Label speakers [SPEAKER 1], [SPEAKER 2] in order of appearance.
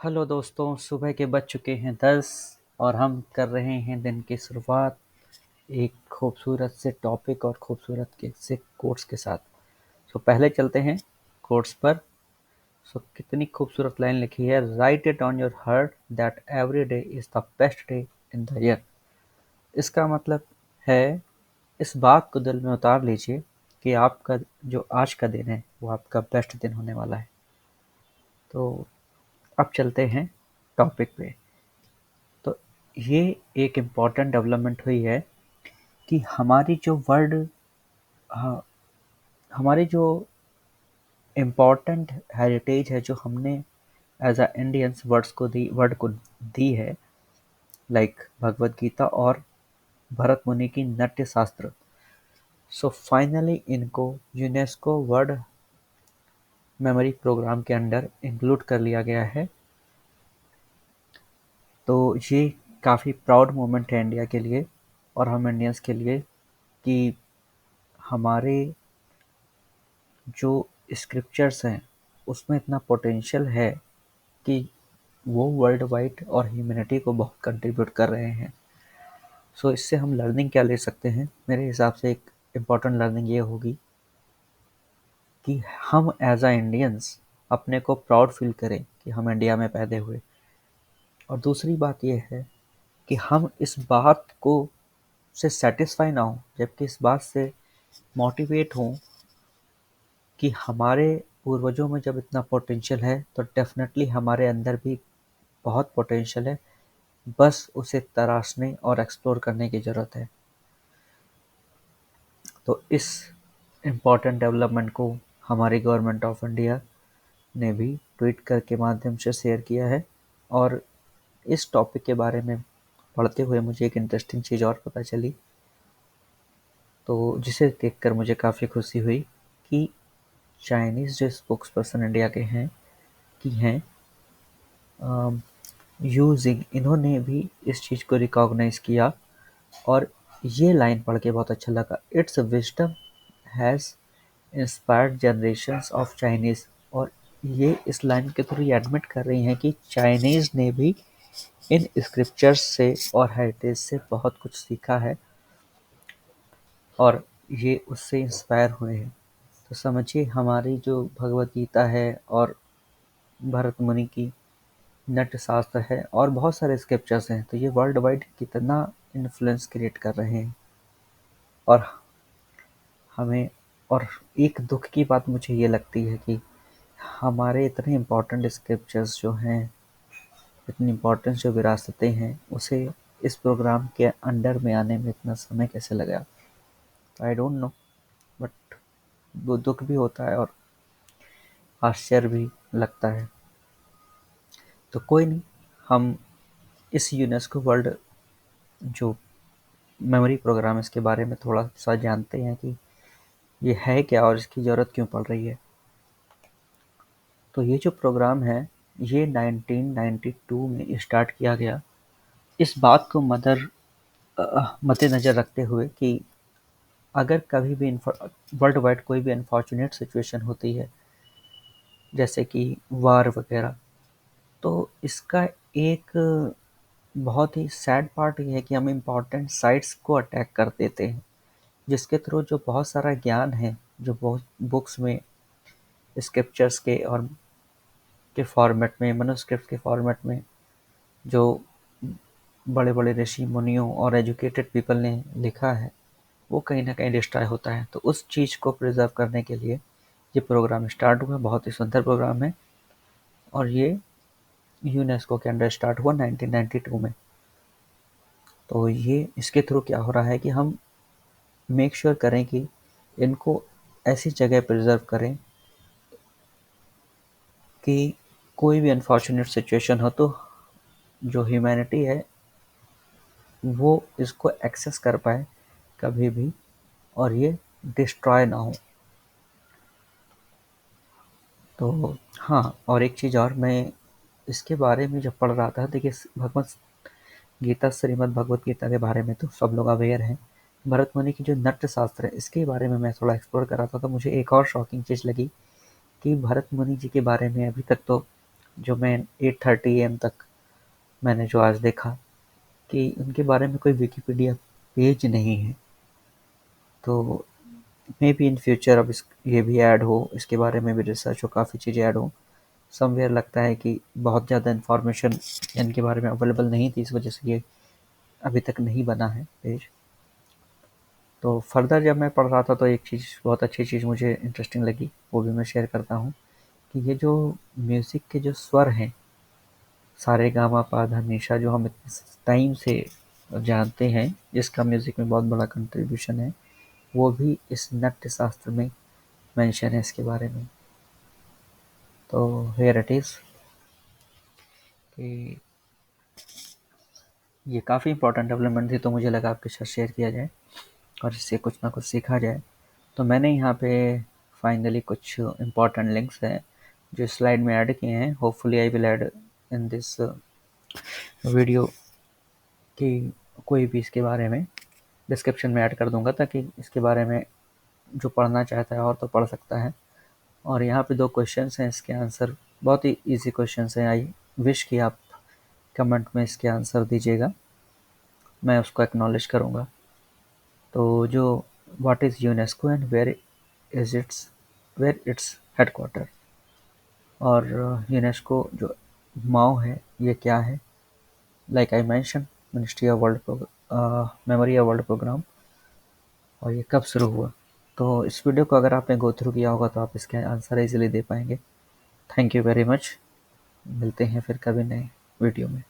[SPEAKER 1] Hello दोस्तों, सुबह के बज चुके हैं 10 और हम कर रहे हैं दिन की शुरुआत एक खूबसूरत से टॉपिक और खूबसूरत के से कोट्स के साथ। पहले चलते हैं कोट्स पर। कितनी खूबसूरत लाइन लिखी है, right it on your heart that every day is the best day in the year. इसका मतलब है, इस बात को दिल में उतार लीजिए कि आपका जो आज का दिन है वो आपका बेस्ट दिन होने वाला है। तो अब चलते हैं टॉपिक पे। तो ये एक इम्पॉर्टेंट डेवलपमेंट हुई है कि हमारी जो वर्ल्ड हाँ, हमारी जो इम्पॉर्टेंट हेरिटेज है जो हमने एज अ इंडियंस वर्ड को दी है, लाइक भगवत गीता और भरत मुनि की नाट्य शास्त्र। फाइनली इनको यूनेस्को वर्ल्ड मेमोरी प्रोग्राम के अंडर इंक्लूड कर लिया गया है। तो ये काफ़ी प्राउड मोमेंट है इंडिया के लिए और हम इंडियंस के लिए कि हमारे जो स्क्रिप्चर्स हैं उसमें इतना पोटेंशियल है कि वो वर्ल्ड वाइड और ह्यूमैनिटी को बहुत कंट्रीब्यूट कर रहे हैं। इससे हम लर्निंग क्या ले सकते हैं? मेरे हिसाब से एक इम्पॉर्टेंट लर्निंग ये होगी कि हम एज अ इंडियंस अपने को प्राउड फील करें कि हम इंडिया में पैदा हुए। और दूसरी बात ये है कि हम इस बात को से सेटिस्फाई ना हो, जबकि इस बात से मोटिवेट हों कि हमारे पूर्वजों में जब इतना पोटेंशियल है तो डेफिनेटली हमारे अंदर भी बहुत पोटेंशियल है, बस उसे तराशने और एक्सप्लोर करने की ज़रूरत है। तो इस इम्पॉर्टेंट डेवलपमेंट को हमारी गवर्नमेंट ऑफ इंडिया ने भी ट्वीट कर के माध्यम से शेयर किया है। और इस टॉपिक के बारे में पढ़ते हुए मुझे एक इंटरेस्टिंग चीज़ और पता चली, तो जिसे देखकर मुझे काफ़ी खुशी हुई कि चाइनीज़ जो स्पोक्स पर्सन इंडिया के हैं यूजिंग, इन्होंने भी इस चीज़ को रिकॉग्नाइज़ किया। और ये लाइन पढ़ के बहुत अच्छा लगा, it's wisdom has inspired generations of Chinese. और ये इस लाइन के थ्रू ये एडमिट कर रही हैं कि चाइनीज़ ने भी इन स्क्रिप्चर्स से और हेरिटेज से बहुत कुछ सीखा है और ये उससे इंस्पायर हुए हैं। तो समझिए, हमारी जो भगवत गीता है और भरत मुनि की नाट्य शास्त्र है और बहुत सारे स्क्रिप्चर्स हैं, तो ये वर्ल्ड वाइड कितना इन्फ्लुएंस क्रिएट कर रहे हैं। और हमें और एक दुख की बात मुझे ये लगती है कि हमारे इतने इम्पोर्टेंट स्क्रिप्चर्स जो हैं, इतनी इम्पोर्टेंट जो विरासतें हैं, उसे इस प्रोग्राम के अंडर में आने में इतना समय कैसे लगा, आई डोंट नो। बट वो दुख भी होता है और आश्चर्य भी लगता है। तो कोई नहीं, हम इस यूनेस्को वर्ल्ड जो मेमोरी प्रोग्राम है इसके बारे में थोड़ा सा जानते हैं कि ये है क्या और इसकी ज़रूरत क्यों पड़ रही है। तो ये जो प्रोग्राम है ये 1992 में स्टार्ट किया गया, इस बात को मद्देनज़र रखते हुए कि अगर कभी भी वर्ल्ड वाइड कोई भी अनफॉर्चुनेट सिचुएशन होती है, जैसे कि वार वगैरह, तो इसका एक बहुत ही सैड पार्ट ये है कि हम इम्पोर्टेंट साइट्स को अटैक कर देते हैं, जिसके थ्रू जो बहुत सारा ज्ञान है, जो बहुत बुक्स में स्क्रिप्चर्स के और के फॉर्मेट में, मनुस्क्रिप्ट के फॉर्मेट में, जो बड़े बड़े ऋषि मुनियों और एजुकेटेड पीपल ने लिखा है, वो कहीं ना कहीं डिस्ट्रॉय होता है। तो उस चीज़ को प्रिजर्व करने के लिए ये प्रोग्राम स्टार्ट हुआ। बहुत ही सुंदर प्रोग्राम है और ये यूनेस्को के अंडर स्टार्ट हुआ 1992 में। तो ये इसके थ्रू क्या हो रहा है कि हम मेक श्योर करें कि इनको ऐसी जगह प्रिजर्व करें कि कोई भी अनफॉर्चुनेट सिचुएशन हो तो जो ह्यूमैनिटी है वो इसको एक्सेस कर पाए कभी भी, और ये डिस्ट्रॉय ना हो। तो हाँ, और एक चीज़ और, मैं इसके बारे में जब पढ़ रहा था, देखिए भगवत गीता, श्रीमद् भगवत गीता के बारे में तो सब लोग अवेयर हैं। भरत मुनि की जो नाट्य शास्त्र है इसके बारे में मैं थोड़ा एक्सप्लोर कर रहा था, तो मुझे एक और शॉकिंग चीज़ लगी कि भरत मुनि जी के बारे में अभी तक तो जो मैं 8:30 AM तक मैंने जो आज देखा कि उनके बारे में कोई विकिपीडिया पेज नहीं है। तो मे बी इन फ्यूचर अब ये भी ऐड हो, इसके बारे में भी रिसर्च हो, काफ़ी चीज़ें ऐड हो। समवेयर लगता है कि बहुत ज़्यादा इन्फॉर्मेशन इनके बारे में अवेलेबल नहीं थी, इस वजह से ये अभी तक नहीं बना है पेज। तो फर्दर जब मैं पढ़ रहा था तो एक चीज़, बहुत अच्छी चीज़ मुझे इंटरेस्टिंग लगी, वो भी मैं शेयर करता हूँ कि ये जो म्यूज़िक के जो स्वर हैं, सारे गामा पा धा निशा, जो हम इतने टाइम से जानते हैं, जिसका म्यूज़िक में बहुत बड़ा कंट्रीब्यूशन है, वो भी इस नाट्य शास्त्र में मेंशन है इसके बारे में। तो हियर इट इज़ कि ये काफ़ी इंपॉर्टेंट डेवलपमेंट थी, तो मुझे लगा आपके साथ शेयर किया जाए और इससे कुछ ना कुछ सीखा जाए। तो मैंने यहाँ पे फाइनली कुछ इंपॉर्टेंट लिंक्स हैं जो स्लाइड में ऐड किए हैं। Hopefully I will add in this video कि कोई भी इसके बारे में डिस्क्रिप्शन में ऐड कर दूंगा, ताकि इसके बारे में जो पढ़ना चाहता है और तो पढ़ सकता है। और यहाँ पे 2 क्वेश्चंस हैं, इसके आंसर बहुत ही इजी क्वेश्चंस हैं। आई विश कि आप कमेंट में इसके आंसर दीजिएगा, मैं उसको एक्नॉलेज करूँगा। तो जो what is UNESCO and where its headquarter, और यूनेस्को जो माओ है ये क्या है, like I mention ministry of world memory of world program, और ये कब शुरू हुआ। तो इस वीडियो को अगर आपने गो थ्रू किया होगा तो आप इसके आंसर इजीली दे पाएंगे। Thank you very much. मिलते हैं फिर कभी नए वीडियो में।